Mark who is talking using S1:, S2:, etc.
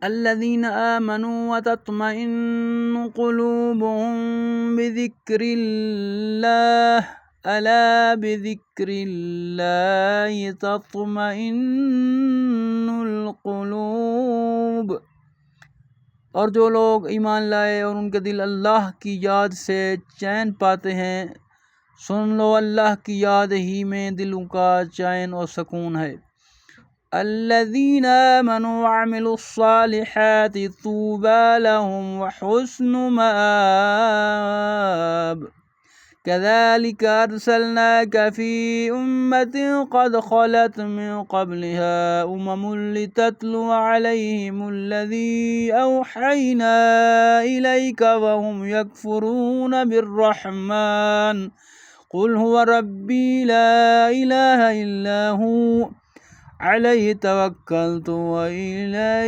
S1: अल्लज़ीना आमनू व तत्मइन्नु क़ुलूबुहुम बिज़िक्रिल्लाह अला बिज़िक्रिल्लाहि तत्मइन्नुल क़ुलूब। और जो लोग ईमान लाए और उनके दिल अल्लाह की याद से चैन पाते हैं, सुन लो अल्लाह की याद ही में दिलों का चैन और सुकून है। अल्लज़ीना आमनू व अमिलुस्सालिहाति तूबा लहुम व हुस्नु मआब। कज़ालिका अरसलनाका फ़ी उम्मतिन क़द ख़लत मिन क़ब्लिहा उममुन लितत्लु अलैहिमुल्लज़ी औहैना इलैका व हुम यकफ़ुरून बिर्रहमान। क़ुल हुवा रब्बी ला इलाहा इल्ला हु अलैहि तवक्कलतु व इलैहि